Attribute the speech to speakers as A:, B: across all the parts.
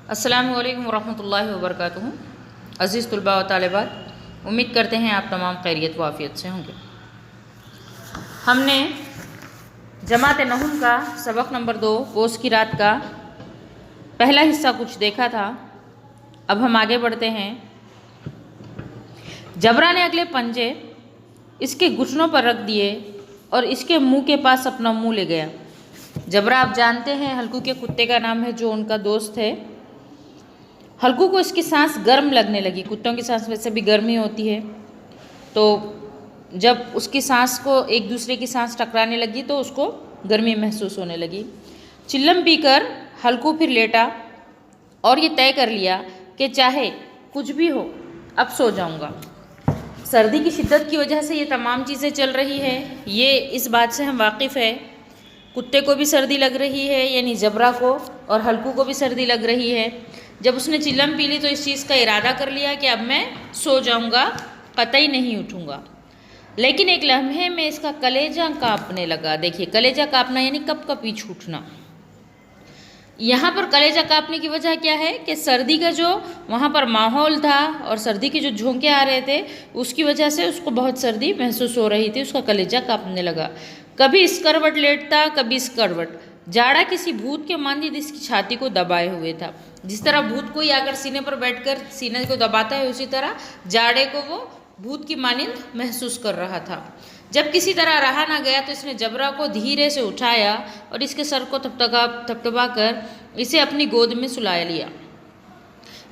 A: अस्सलामु अलैकुम वरहमतुल्लाहि वबरकातुहू। अज़ीज़ तुलबा व तालिबात, उम्मीद करते हैं आप तमाम खैरियत व आफ़ियत से होंगे। हमने जमात नहुम का सबक नंबर 2 पोस की रात का पहला हिस्सा कुछ देखा था। अब हम आगे बढ़ते हैं। जबरा ने अगले पंजे इसके घुटनों पर रख दिए और इसके मुंह के पास अपना मुंह ले गया। जबरा आप जानते हैं हल्कू के कुत्ते का नाम है, जो उनका दोस्त है। हल्कू को इसकी सांस गर्म लगने लगी। कुत्तों की सांस वैसे भी गर्म ही होती है, तो जब उसकी सांस को एक दूसरे की सांस टकराने लगी तो उसको गर्मी महसूस होने लगी। चिल्लम पीकर हल्कू फिर लेटा और ये तय कर लिया कि चाहे कुछ भी हो अब सो जाऊंगा। सर्दी की शिद्दत की वजह से ये तमाम चीज़ें चल रही है, ये इस बात से हम वाकिफ़ है। कुत्ते को भी सर्दी लग रही है, यानी जबरा को, और हल्कू को भी सर्दी लग रही है। जब उसने चिल्लम पी ली तो इस चीज़ का इरादा कर लिया कि अब मैं सो जाऊंगा, कतई नहीं उठूंगा। लेकिन एक लम्हे में इसका कलेजा कांपने लगा। देखिए, कलेजा कांपना यानी कप कपी छूटना। यहाँ पर कलेजा कांपने की वजह क्या है कि सर्दी का जो वहाँ पर माहौल था और सर्दी के जो झोंके आ रहे थे उसकी वजह से उसको बहुत सर्दी महसूस हो रही थी। उसका कलेजा कांपने लगा। कभी इस करवट लेटता, कभी इस करवट। जाड़ा किसी भूत के मानद इसकी छाती को दबाए हुए था। जिस तरह भूत कोई आकर सीने पर बैठकर सीने को दबाता है, उसी तरह जाड़े को वो भूत की मानंद महसूस कर रहा था। जब किसी तरह रहा ना गया तो इसने जबरा को धीरे से उठाया और इसके सर को थपथपा कर इसे अपनी गोद में सुला लिया।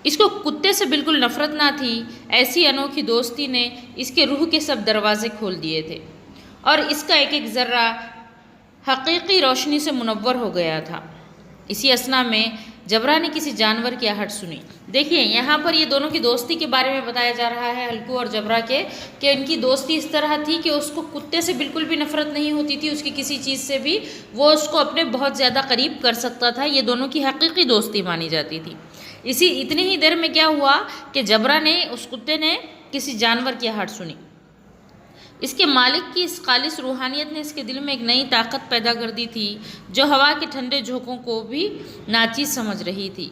A: इसको कुत्ते से बिल्कुल नफरत ना थी। ऐसी अनोखी दोस्ती ने इसके रूह के सब दरवाजे खोल दिए थे और इसका एक एक ज़र्रा हकीकी रोशनी से मुनव्वर हो गया था। इसी असना में जबरा ने किसी जानवर की आहट सुनी। देखिए, यहाँ पर ये दोनों की दोस्ती के बारे में बताया जा रहा है, हल्कू और जबरा के, कि इनकी दोस्ती इस तरह थी कि उसको कुत्ते से बिल्कुल भी नफरत नहीं होती थी। उसकी किसी चीज़ से भी वो उसको अपने बहुत ज़्यादा करीब कर सकता था। ये दोनों की हकीकी दोस्ती मानी जाती थी। इतनी ही देर में क्या हुआ कि जबरा ने, उस कुत्ते ने किसी जानवर की आहट सुनी। इसके मालिक की इस खालिस रूहानियत ने इसके दिल में एक नई ताकत पैदा कर दी थी, जो हवा के ठंडे झोंकों को भी नाचीज समझ रही थी।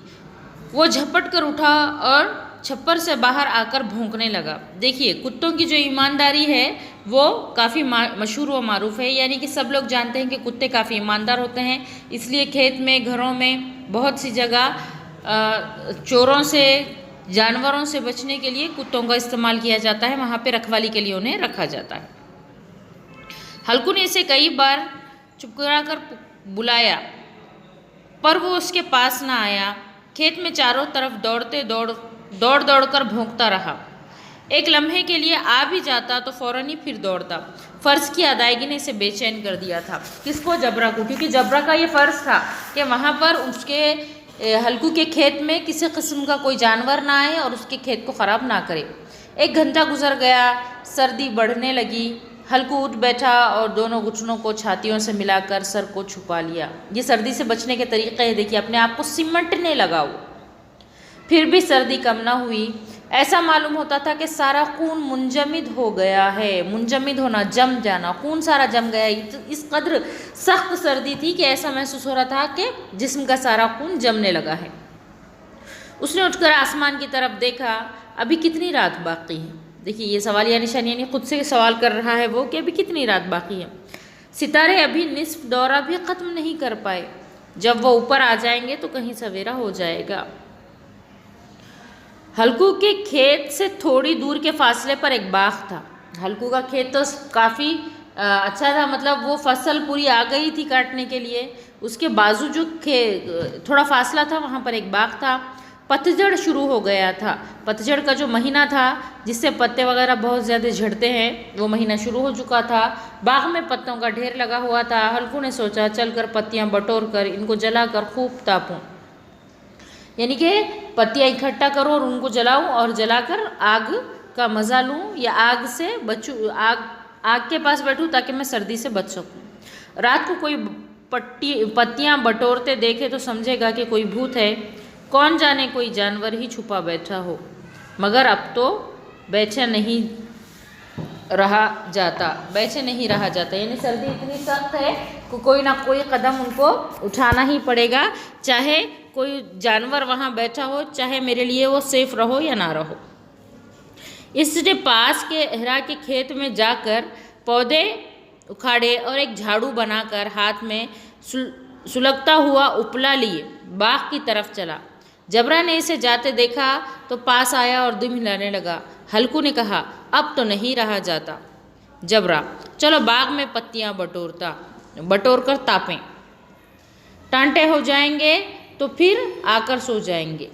A: वो झपट कर उठा और छप्पर से बाहर आकर भौंकने लगा। देखिए, कुत्तों की जो ईमानदारी है वो काफ़ी मशहूर व मारूफ है, यानी कि सब लोग जानते हैं कि कुत्ते काफ़ी ईमानदार होते हैं। इसलिए खेत में, घरों में, बहुत सी जगह चोरों से, जानवरों से बचने के लिए कुत्तों का इस्तेमाल किया जाता है। वहाँ पे रखवाली के लिए उन्हें रखा जाता है। हल्कू ने इसे कई बार चुपकरा कर बुलाया, पर वो उसके पास ना आया। खेत में चारों तरफ दौड़ कर भौंकता रहा। एक लम्हे के लिए आ भी जाता तो फौरन ही फिर दौड़ता। फ़र्ज़ की अदायगी ने इसे बेचैन कर दिया था। किसको? जबरा को, क्योंकि जबरा का ये फ़र्ज़ था कि वहाँ पर उसके हल्कू के खेत में किसी किस्म का कोई जानवर ना आए और उसके खेत को ख़राब ना करे। एक घंटा गुजर गया, सर्दी बढ़ने लगी। हल्कू उठ बैठा और दोनों घुटनों को छातियों से मिलाकर सर को छुपा लिया। ये सर्दी से बचने के तरीक़े हैं। देखिए, अपने आप को सिमटने लगा वो। फिर भी सर्दी कम ना हुई। ऐसा मालूम होता था कि सारा खून मुंजमिद हो गया है। मुंजमिद होना, जम जाना, खून सारा जम गया। इस कदर सख्त सर्दी थी कि ऐसा महसूस हो रहा था कि जिस्म का सारा खून जमने लगा है। उसने उठकर आसमान की तरफ देखा। अभी कितनी रात बाकी है? देखिए, ये सवाल या निशान, यानी खुद से सवाल कर रहा है वो कि अभी कितनी रात बाकी है। सितारे अभी निस्फ दौरा भी ख़त्म नहीं कर पाए। जब वो ऊपर आ जाएंगे तो कहीं सवेरा हो जाएगा। हल्कू के खेत से थोड़ी दूर के फासले पर एक बाग था। हल्कू का खेत तो काफ़ी अच्छा था, मतलब वो फसल पूरी आ गई थी काटने के लिए। उसके बाजू जो थोड़ा फासला था, वहाँ पर एक बाग था। पतझड़ शुरू हो गया था। पतझड़ का जो महीना था, जिससे पत्ते वगैरह बहुत ज़्यादा झड़ते हैं, वो महीना शुरू हो चुका था। बाग में पत्तों का ढेर लगा हुआ था। हल्कू ने सोचा, चलकर पत्तियाँ बटोर कर इनको जलाकर खूब तापूँ, यानी कि पत्तियाँ इकट्ठा करूँ और उनको जलाऊँ और जलाकर आग का मज़ा लूँ, या आग से बचूँ, आग के पास बैठूँ ताकि मैं सर्दी से बच सकूँ। रात को कोई पत्तियाँ बटोरते देखे तो समझेगा कि कोई भूत है। कौन जाने कोई जानवर ही छुपा बैठा हो। मगर अब तो बेचैन नहीं रहा जाता, बैठे नहीं रहा जाता। यानी सर्दी इतनी सख्त है कि कोई ना कोई कदम उनको उठाना ही पड़ेगा, चाहे कोई जानवर वहाँ बैठा हो, चाहे मेरे लिए वो सेफ रहो या ना रहो। इसने पास के अहरा के खेत में जाकर पौधे उखाड़े और एक झाड़ू बनाकर हाथ में सुलगता हुआ उपला लिए बाग की तरफ चला। जबरा ने इसे जाते देखा तो पास आया और दुम हिलाने लगा। हल्कू ने कहा, अब तो नहीं रहा जाता। जबरा, चलो बाग में पत्तियां बटोर कर तापें, टांटे हो जाएंगे तो फिर आकर सो जाएंगे,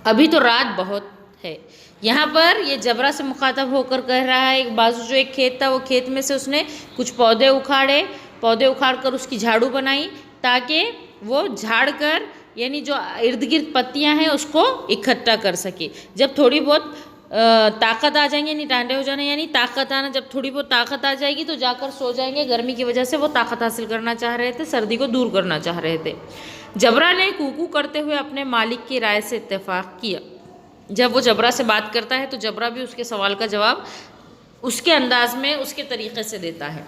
A: अभी तो रात बहुत है। यहाँ पर ये जबरा से मुखातब होकर कह रहा है, एक बाजू जो एक खेत था, वो खेत में से उसने कुछ पौधे उखाड़ कर उसकी झाड़ू बनाई ताकि वो झाड़ कर यानी जो इर्द गिर्द पत्तियां हैं उसको इकट्ठा कर सके। जब थोड़ी बहुत ताकत आ जाएंगे, यानी टांडे हो जाना यानी ताकत आना, जब थोड़ी बहुत ताकत आ जाएगी तो जाकर सो जाएंगे। गर्मी की वजह से वो ताकत हासिल करना चाह रहे थे, सर्दी को दूर करना चाह रहे थे। जबरा ने कूकू करते हुए अपने मालिक की राय से इत्तेफाक किया। जब वो जबरा से बात करता है तो जबरा भी उसके सवाल का जवाब उसके अंदाज में, उसके तरीक़े से देता है।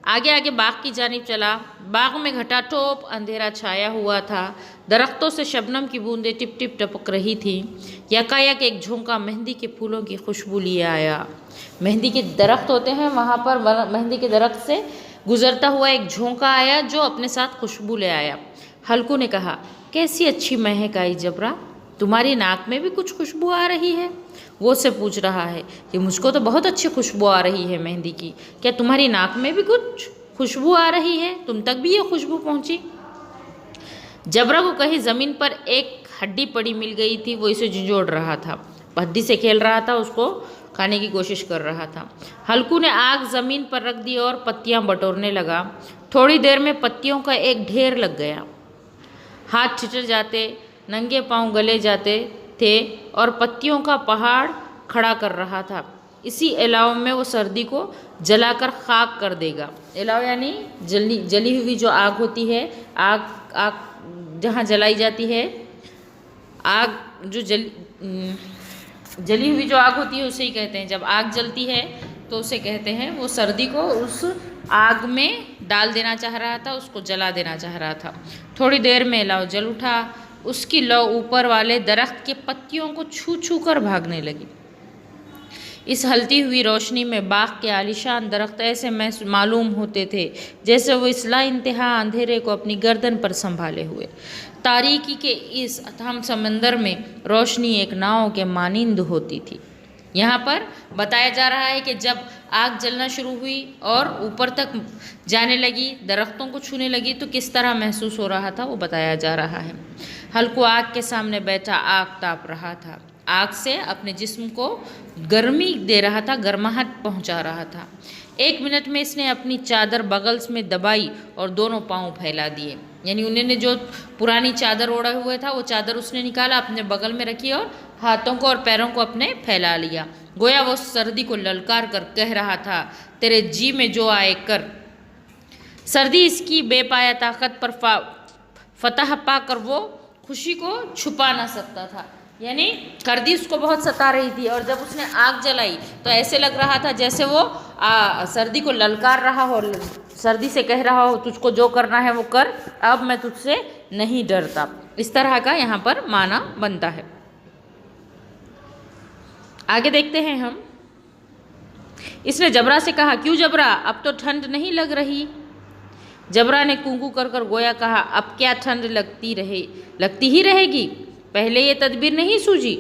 A: आगे आगे बाग की जानिब चला। बाग में घटाटोप अंधेरा छाया हुआ था। दरख्तों से शबनम की बूंदें टिप टिप टपक रही थीं। यकायक एक झोंका मेहंदी के फूलों की खुशबू लिए आया। मेहंदी के दरख्त होते हैं, वहाँ पर मेहंदी के दरख्त से गुजरता हुआ एक झोंका आया जो अपने साथ खुशबू ले आया। हल्कू ने कहा, कैसी अच्छी महक आई जबरा, तुम्हारी नाक में भी कुछ खुशबू आ रही है। वो उससे पूछ रहा है कि मुझको तो बहुत अच्छी खुशबू आ रही है मेहंदी की, क्या तुम्हारी नाक में भी कुछ खुशबू आ रही है, तुम तक भी ये खुशबू पहुंची? जबरा को कहीं ज़मीन पर एक हड्डी पड़ी मिल गई थी, वो इसे झंझोड़ रहा था, हड्डी से खेल रहा था, उसको खाने की कोशिश कर रहा था। हल्कू ने आग ज़मीन पर रख दी और पत्तियां बटोरने लगा। थोड़ी देर में पत्तियों का एक ढेर लग गया। हाथ ठिठुर जाते, नंगे पांव गले जाते थे और पत्तियों का पहाड़ खड़ा कर रहा था। इसी अलाव में वो सर्दी को जलाकर खाक कर देगा। अलाव यानी जली हुई जो आग होती है, आग जहाँ जलाई जाती है, आग जो जली हुई जो आग होती है उसे ही कहते हैं। जब आग जलती है तो उसे कहते हैं। वो सर्दी को उस आग में डाल देना चाह रहा था, उसको जला देना चाह रहा था। थोड़ी देर में लौ जल उठा। उसकी लौ ऊपर वाले दरख्त के पत्तियों को छू छू कर भागने लगी। इस हलती हुई रोशनी में बाग के आलीशान दरख्त ऐसे मालूम होते थे जैसे वो इसला इंतहा अंधेरे को अपनी गर्दन पर संभाले हुए। तारीकी के इस अथाम समंदर में रोशनी एक नाव के मानिंद होती थी। यहाँ पर बताया जा रहा है कि जब आग जलना शुरू हुई और ऊपर तक जाने लगी, दरख्तों को छूने लगी, तो किस तरह महसूस हो रहा था वो बताया जा रहा है। हल्कू आग के सामने बैठा आग ताप रहा था। आग से अपने जिस्म को गर्मी दे रहा था, गर्माहट पहुंचा रहा था। 1 मिनट में इसने अपनी चादर बगल में दबाई और दोनों पांव फैला दिए। यानी उन्होंने जो पुरानी चादर ओढ़ा हुआ था वो चादर उसने निकाला, अपने बगल में रखी और हाथों को और पैरों को अपने फैला लिया। गोया वो सर्दी को ललकार कर कह रहा था, तेरे जी में जो आए कर। सर्दी इसकी बेपाया ताकत पर फतह पाकर वो खुशी को छुपा ना सकता था। यानी सर्दी उसको बहुत सता रही थी और जब उसने आग जलाई तो ऐसे लग रहा था जैसे वो सर्दी को ललकार रहा हो, सर्दी से कह रहा हो तुझको जो करना है वो कर, अब मैं तुझसे नहीं डरता। इस तरह का यहाँ पर माना बनता है। आगे देखते हैं हम। इसने जबरा से कहा, क्यों जबरा, अब तो ठंड नहीं लग रही? जबरा ने कूकू कर कर गोया कहा, अब क्या ठंड लगती ही रहेगी, पहले ये तदबीर नहीं सूझी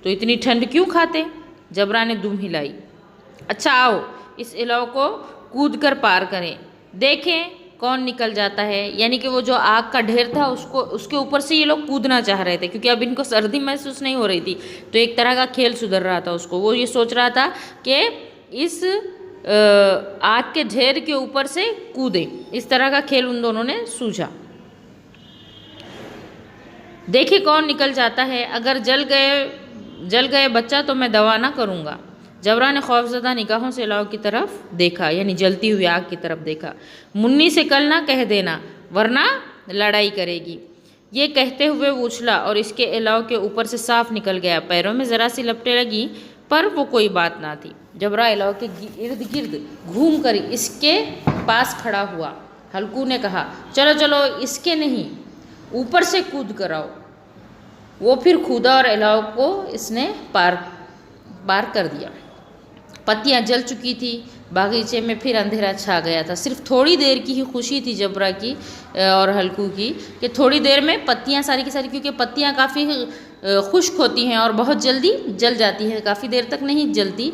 A: तो इतनी ठंड क्यों खाते? जबरा ने दुम हिलाई। अच्छा आओ इस इलाव को कूद कर पार करें, देखें कौन निकल जाता है। यानी कि वो जो आग का ढेर था उसके ऊपर से ये लोग कूदना चाह रहे थे क्योंकि अब इनको सर्दी महसूस नहीं हो रही थी, तो एक तरह का खेल सुधर रहा था उसको। वो ये सोच रहा था कि इस आग के ढेर के ऊपर से कूदे। इस तरह का खेल उन दोनों ने सूझा। देखे कौन निकल जाता है, अगर जल गए बच्चा तो मैं दवा ना करूँगा। जबरा ने खौफजदा निगाहों से इलाव की तरफ देखा, यानी जलती हुई आग की तरफ देखा। मुन्नी से कल ना कह देना वरना लड़ाई करेगी। ये कहते हुए वो उछला और इसके अलाव के ऊपर से साफ निकल गया। पैरों में ज़रा सी लपटें लगी पर वो कोई बात ना थी। जबरा अलाव के इर्द गिर्द घूम कर इसके पास खड़ा हुआ। हल्कू ने कहा, चलो चलो, इसके नहीं, ऊपर से कूद कर आओ। वो फिर कूदा और अलाव को इसने पार कर दिया। पत्तियां जल चुकी थी। बागीचे में फिर अंधेरा छा गया था। सिर्फ थोड़ी देर की ही खुशी थी जबरा की और हल्कू की कि थोड़ी देर में पत्तियां सारी की सारी, क्योंकि पत्तियां काफ़ी खुश्क होती हैं और बहुत जल्दी जल जाती है, काफ़ी देर तक नहीं जलती,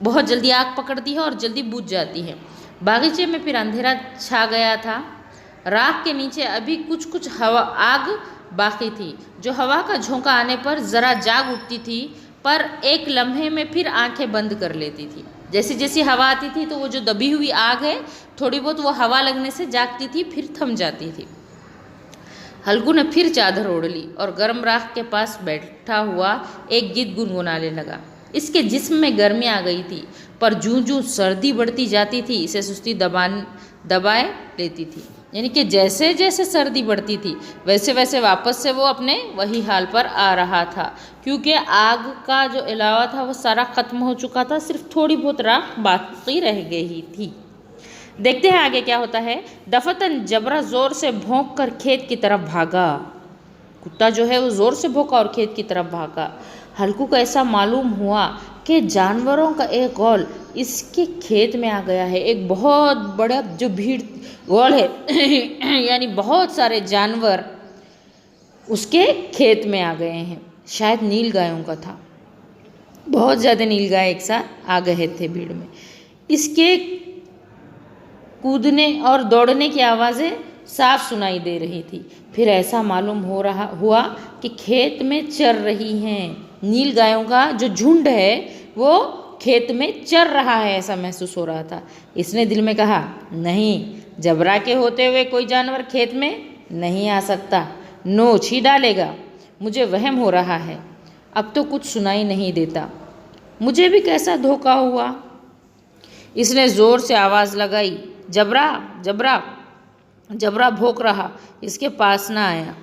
A: बहुत जल्दी आग पकड़ती है और जल्दी बुझ जाती है। बागीचे में फिर अंधेरा छा गया था। राख के नीचे अभी कुछ कुछ हवा आग बाकी थी, जो हवा का झोंका आने पर ज़रा जाग उठती थी, पर एक लम्हे में फिर आंखें बंद कर लेती थी। जैसी जैसी हवा आती थी तो वो जो दबी हुई आग है, थोड़ी बहुत वो हवा लगने से जागती थी, फिर थम जाती थी। हल्कू ने फिर चादर ओढ़ ली और गर्म राख के पास बैठा हुआ एक गीत गुनगुनाने लगा। इसके जिस्म में गर्मी आ गई थी, पर जूं जूं सर्दी बढ़ती जाती थी इसे सुस्ती दबाए लेती थी। यानी कि जैसे जैसे सर्दी बढ़ती थी वैसे वैसे वापस से वो अपने वही हाल पर आ रहा था, क्योंकि आग का जो अलावा था वो सारा ख़त्म हो चुका था, सिर्फ थोड़ी बहुत राख बाकी रह गई थी। देखते हैं आगे क्या होता है। दफतन जबरा ज़ोर से भौंक कर खेत की तरफ भागा। कुत्ता जो है वो ज़ोर से भौंका और खेत की तरफ भागा। हल्कू को ऐसा मालूम हुआ कि जानवरों का एक गौल इसके खेत में आ गया है। एक बहुत बड़ा जो भीड़ गौल है यानी बहुत सारे जानवर उसके खेत में आ गए हैं। शायद नील गायों का था, बहुत ज़्यादा नील गाय एक साथ आ गए थे भीड़ में। इसके कूदने और दौड़ने की आवाज़ें साफ सुनाई दे रही थी। फिर ऐसा मालूम हुआ कि खेत में चर रही हैं। नील गायों का जो झुंड है वो खेत में चर रहा है, ऐसा महसूस हो रहा था। इसने दिल में कहा, नहीं, जबरा के होते हुए कोई जानवर खेत में नहीं आ सकता, नोच ही डालेगा। मुझे वहम हो रहा है, अब तो कुछ सुनाई नहीं देता। मुझे भी कैसा धोखा हुआ। इसने ज़ोर से आवाज़ लगाई, जबरा जबरा। जबरा भौंक रहा, इसके पास ना आया।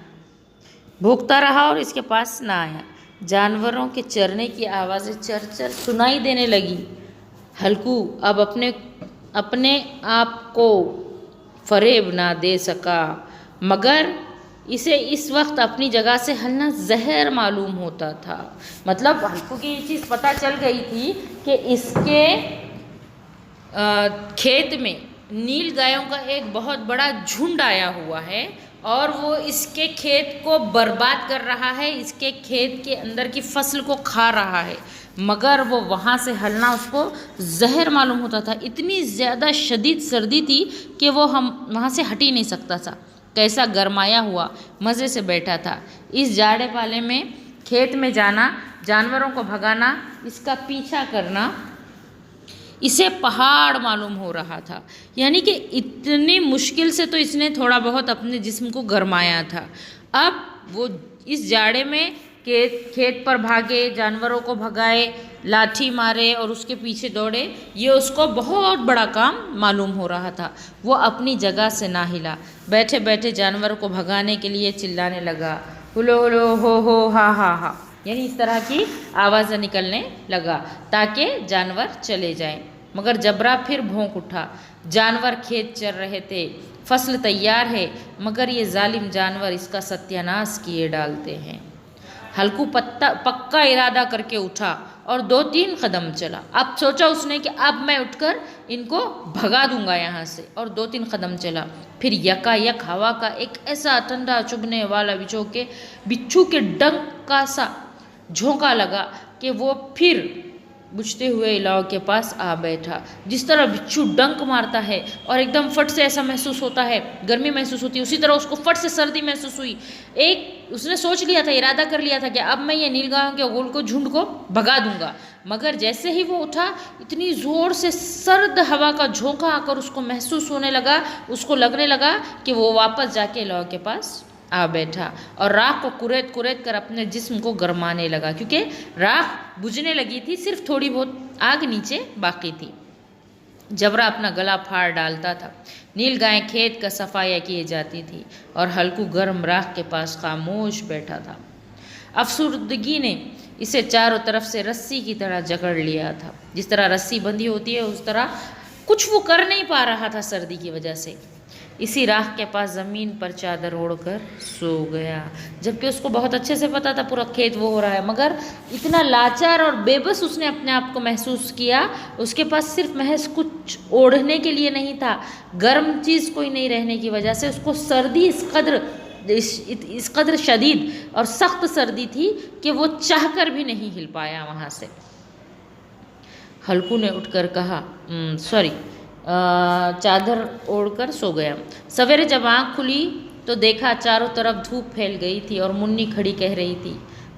A: भौंकता रहा और इसके पास ना आया। जानवरों के चरने की आवाज़ें चर चर सुनाई देने लगी। हल्कू अब अपने आप को फरेब ना दे सका, मगर इसे इस वक्त अपनी जगह से हलना जहर मालूम होता था। मतलब हल्कू की ये चीज़ पता चल गई थी कि इसके खेत में नील गायों का एक बहुत बड़ा झुंड आया हुआ है और वो इसके खेत को बर्बाद कर रहा है, इसके खेत के अंदर की फसल को खा रहा है, मगर वो वहाँ से हलना उसको जहर मालूम होता था। इतनी ज़्यादा शदीद सर्दी थी कि वो हम वहाँ से हट ही नहीं सकता था। कैसा गरमाया हुआ मज़े से बैठा था। इस जाड़े पाले में खेत में जाना, जानवरों को भगाना, इसका पीछा करना इसे पहाड़ मालूम हो रहा था। यानी कि इतनी मुश्किल से तो इसने थोड़ा बहुत अपने जिस्म को गरमाया था। अब वो इस जाड़े में खेत पर भागे, जानवरों को भगाए, लाठी मारे और उसके पीछे दौड़े, ये उसको बहुत बड़ा काम मालूम हो रहा था। वो अपनी जगह से ना हिला, बैठे बैठे जानवरों को भगाने के लिए चिल्लाने लगा, हुलो हुलो हो हा हा हा, यानी इस तरह की आवाज़ें निकलने लगा ताकि जानवर चले जाएं। मगर जबरा फिर भौंक उठा। जानवर खेत चर रहे थे, फसल तैयार है, मगर ये जालिम जानवर इसका सत्यानाश किए डालते हैं। हल्कू पक्का इरादा करके उठा और 2-3 कदम चला। अब सोचा उसने कि अब मैं उठकर इनको भगा दूंगा यहाँ से, और 2-3 कदम चला। फिर यकायक हवा का एक ऐसा ठंडा चुभने वाला बिच्छू के डंक का सा झोंका लगा कि वो फिर बुझते हुए इलाव के पास आ बैठा। जिस तरह बिच्छू डंक मारता है और एकदम फट से ऐसा महसूस होता है, गर्मी महसूस होती है, उसी तरह उसको फट से सर्दी महसूस हुई। उसने सोच लिया था, इरादा कर लिया था कि अब मैं ये नीलगायों के गोल को झुंड को भगा दूंगा। मगर जैसे ही वो उठा, इतनी ज़ोर से सर्द हवा का झोंका आकर उसको महसूस होने लगा, उसको लगने लगा कि वो वापस जाके इलाव के पास आ बैठा और राख को कुरेद कर अपने जिस्म को गरमाने लगा, क्योंकि राख बुझने लगी थी, सिर्फ थोड़ी बहुत आग नीचे बाकी थी। जबरा अपना गला फाड़ डालता था। नील गाय खेत का सफाया किए जाती थी और हल्कू गर्म राख के पास खामोश बैठा था। अफसुर्दगी ने इसे चारों तरफ से रस्सी की तरह जकड़ लिया था। जिस तरह रस्सी बंधी होती है उस तरह कुछ वो कर नहीं पा रहा था सर्दी की वजह से। इसी राख के पास ज़मीन पर चादर ओढ़कर सो गया, जबकि उसको बहुत अच्छे से पता था पूरा खेत वो हो रहा है, मगर इतना लाचार और बेबस उसने अपने आप को महसूस किया। उसके पास सिर्फ महज कुछ ओढ़ने के लिए नहीं था, गर्म चीज़ कोई नहीं रहने की वजह से उसको सर्दी इस कदर शदीद और सख्त सर्दी थी कि वो चाहकर भी नहीं हिल पाया वहाँ से। हल्कू ने उठकर कहा चादर ओढ़कर सो गया। सवेरे जब आँख खुली तो देखा चारों तरफ धूप फैल गई थी और मुन्नी खड़ी कह रही थी,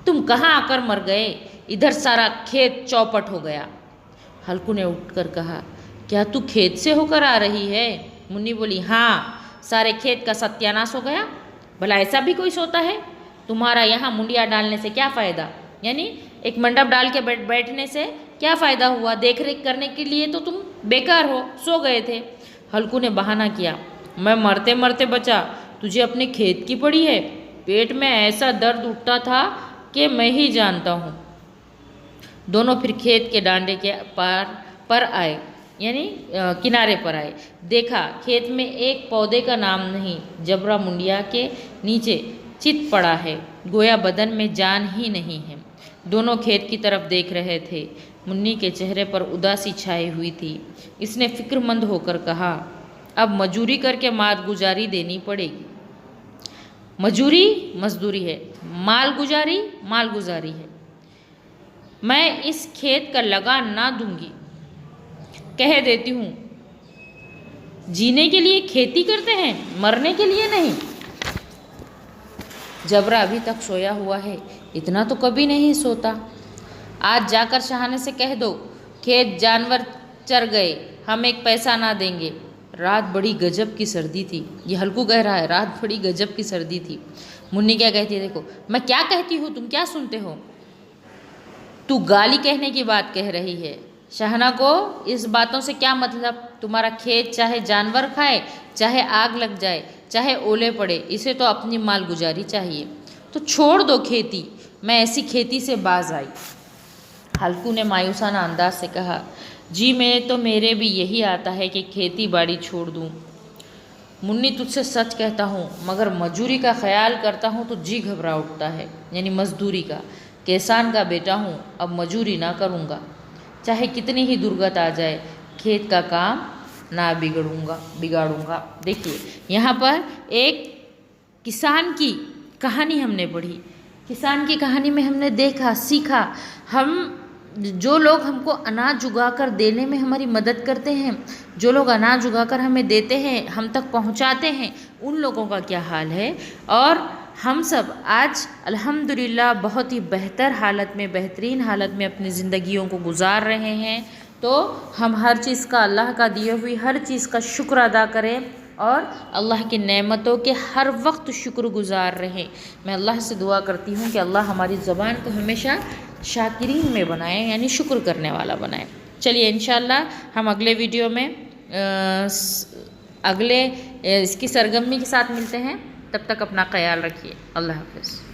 A: तुम कहाँ आकर मर गए, इधर सारा खेत चौपट हो गया। हल्कू ने उठकर कहा, क्या तू खेत से होकर आ रही है? मुन्नी बोली, हाँ, सारे खेत का सत्यानाश हो गया। भला ऐसा भी कोई सोता है? तुम्हारा यहाँ मुंडिया डालने से क्या फ़ायदा, यानी एक मंडप डाल के बैठने से क्या फ़ायदा हुआ? देख रेख करने के लिए तो तुम बेकार हो, सो गए थे। हल्कू ने बहाना किया, मैं मरते मरते बचा, तुझे अपने खेत की पड़ी है। पेट में ऐसा दर्द उठता था कि मैं ही जानता हूँ। दोनों फिर खेत के डांडे के पार पर आए, यानी किनारे पर आए। देखा खेत में एक पौधे का नाम नहीं। जबरा मुंडिया के नीचे चित पड़ा है, गोया बदन में जान ही नहीं है। दोनों खेत की तरफ देख रहे थे। मुन्नी के चेहरे पर उदासी छाई हुई थी। इसने फिक्रमंद होकर कहा, अब मजूरी करके माल गुजारी देनी पड़ेगी। मजूरी मजदूरी है, माल गुजारी है। मैं इस खेत का लगान ना दूंगी, कह देती हूँ। जीने के लिए खेती करते हैं, मरने के लिए नहीं। जबरा अभी तक सोया हुआ है, इतना तो कभी नहीं सोता। आज जाकर शहाने से कह दो, खेत जानवर चर गए, हम एक पैसा ना देंगे। रात बड़ी गजब की सर्दी थी। ये हल्कू कह रहा है, रात बड़ी गजब की सर्दी थी। मुन्नी क्या कहती है, देखो मैं क्या कहती हूँ, तुम क्या सुनते हो? तू गाली कहने की बात कह रही है। शहना को इस बातों से क्या मतलब? तुम्हारा खेत चाहे जानवर खाए, चाहे आग लग जाए, चाहे ओले पड़े, इसे तो अपनी माल गुजारी चाहिए। तो छोड़ दो खेती, मैं ऐसी खेती से बाज आई। हल्कू ने मायूसाना अंदाज से कहा, जी में तो मेरे भी यही आता है कि खेती बाड़ी छोड़ दूँ। मुन्नी तुझसे सच कहता हूँ, मगर मजूरी का ख्याल करता हूँ तो जी घबरा उठता है, यानी मजदूरी का। किसान का बेटा हूँ, अब मजूरी ना करूँगा, चाहे कितनी ही दुर्गत आ जाए, खेत का काम ना बिगाड़ूंगा। देखिए यहाँ पर एक किसान की कहानी हमने पढ़ी। किसान की कहानी में हमने देखा, सीखा, हम जो लोग हमको अनाज उगाकर देने में हमारी मदद करते हैं, जो लोग अनाज उगाकर हमें देते हैं, हम तक पहुंचाते हैं, उन लोगों का क्या हाल है। और हम सब आज अल्हम्दुलिल्लाह बहुत ही बेहतर हालत में, बेहतरीन हालत में अपनी ज़िंदगियों को गुजार रहे हैं। तो हम हर चीज़ का, अल्लाह का दिए हुई हर चीज़ का शुक्र अदा करें और अल्लाह की नेमतों के हर वक्त शुक्रगुजार रहें। मैं अल्लाह से दुआ करती हूँ कि अल्लाह हमारी ज़बान को हमेशा शाकिरीन में बनाए, यानी शुक्र करने वाला बनाए। चलिए इंशाअल्लाह हम अगले वीडियो में अगले इसकी सरगर्मी के साथ मिलते हैं। तब तक अपना ख्याल रखिए। अल्लाह हाफ़िज़।